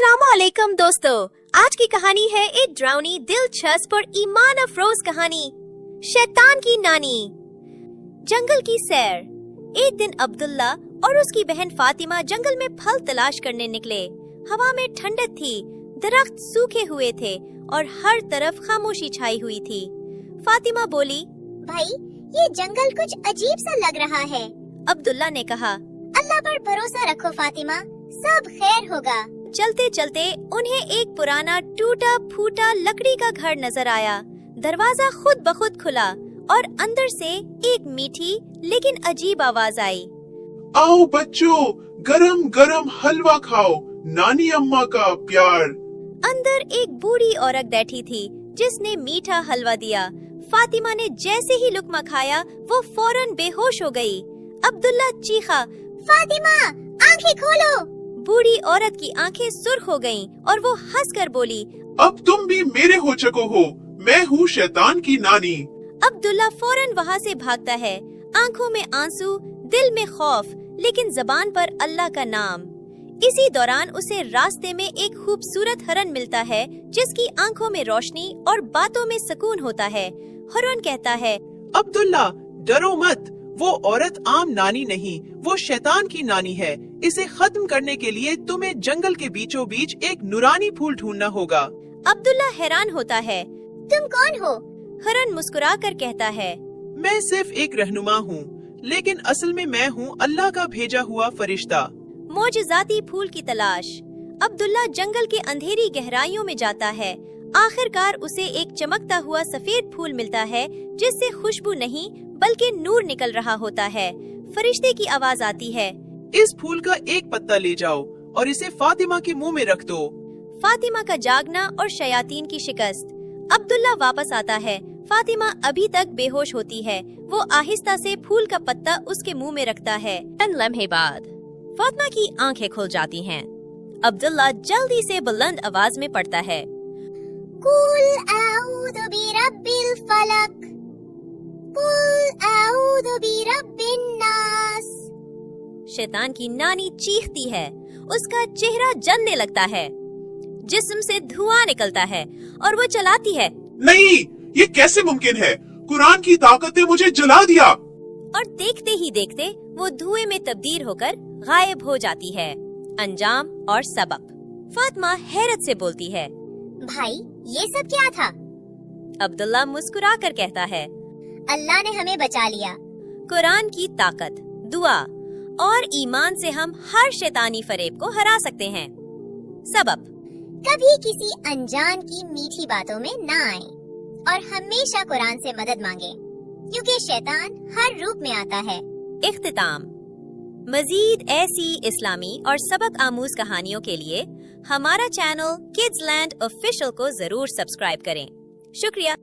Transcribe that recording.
अस्सलामुअलैकुम दोस्तों, आज की कहानी है एक डरावनी, दिलचस्प और ईमान अफरोज कहानी, शैतान की नानी। जंगल की सैर। एक दिन अब्दुल्ला और उसकी बहन फातिमा जंगल में फल तलाश करने निकले। हवा में ठंडक थी, दरख्त सूखे हुए थे और हर तरफ खामोशी छाई हुई थी। फातिमा बोली, भाई ये जंगल कुछ अजीब सा लग रहा है। अब्दुल्ला ने कहा, अल्लाह पर भरोसा रखो फातिमा, सब खैर होगा। चलते चलते उन्हें एक पुराना टूटा फूटा लकड़ी का घर नजर आया। दरवाजा खुद ब खुद खुला और अंदर से एक मीठी लेकिन अजीब आवाज आई। आओ बच्चों, गरम गरम हलवा खाओ, नानी अम्मा का प्यार। अंदर एक बूढ़ी औरत बैठी थी जिसने मीठा हलवा दिया। फातिमा ने जैसे ही लुकमा खाया वो फौरन बेहोश हो गई। अब्दुल्ला चीखा, फातिमा आंखें खोलो। बूढ़ी औरत की आंखें सुर्ख हो गईं और वो हंसकर बोली, अब तुम भी मेरे हो चको हो, मैं हूँ शैतान की नानी। अब्दुल्ला फौरन वहाँ से भागता है, आंखों में आंसू, दिल में खौफ, लेकिन जबान पर अल्लाह का नाम। इसी दौरान उसे रास्ते में एक खूबसूरत हरन मिलता है जिसकी आंखों में रोशनी और बातों में सुकून होता है। हरन कहता है, अब्दुल्ला डरो मत, वो औरत आम नानी नहीं, वो शैतान की नानी है। इसे खत्म करने के लिए तुम्हें जंगल के बीचों बीच एक नूरानी फूल ढूंढना होगा। अब्दुल्ला हैरान होता है। तुम कौन हो? हरन मुस्कुरा कर कहता है, मैं सिर्फ एक रहनुमा हूँ, लेकिन असल में मैं हूँ अल्लाह का भेजा हुआ फरिश्ता। मौजज़ाती फूल की तलाश। अब्दुल्ला जंगल के अंधेरी गहराइयों में जाता है। आखिरकार उसे एक चमकता हुआ सफेद फूल मिलता है जिससे खुशबू नहीं बल्कि नूर निकल रहा होता है। फरिश्ते की आवाज आती है, इस फूल का एक पत्ता ले जाओ और इसे फातिमा के मुंह में रख दो। फातिमा का जागना और शयातीन की शिकस्त। अब्दुल्ला वापस आता है। फातिमा अभी तक बेहोश होती है। वो आहिस्ता से फूल का पत्ता उसके मुंह में रखता है। चंद लम्हे बाद फातिमा की आंखें खुल जाती हैं। अब्दुल्ला जल्दी से बुलंद आवाज में पढ़ता है, कुल आऊदु बिरब्बिल फलक, कुल आऊदु बिरब्बिन नास। शैतान की नानी चीखती है। उसका चेहरा जलने लगता है, जिस्म से धुआं निकलता है और वो चलाती है। नहीं, ये कैसे मुमकिन है? कुरान की ताकत ने मुझे जला दिया। और देखते ही देखते वो धुएं में तब्दील होकर गायब हो जाती है। अंजाम और सबक। फातिमा हैरत से बोलती है, भाई ये सब क्या था? अब्दुल्ला मुस्कुरा कर कहता है, अल्लाह ने हमें बचा लिया। कुरान की ताकत, दुआ और ईमान से हम हर शैतानी फरेब को हरा सकते हैं। सबक, कभी किसी अनजान की मीठी बातों में ना आए और हमेशा कुरान से मदद मांगे, क्योंकि शैतान हर रूप में आता है। इख्तिताम। मजीद ऐसी इस्लामी और सबक आमूज कहानियों के लिए हमारा चैनल किड्स लैंड ऑफिशियल को जरूर सब्सक्राइब करें। शुक्रिया।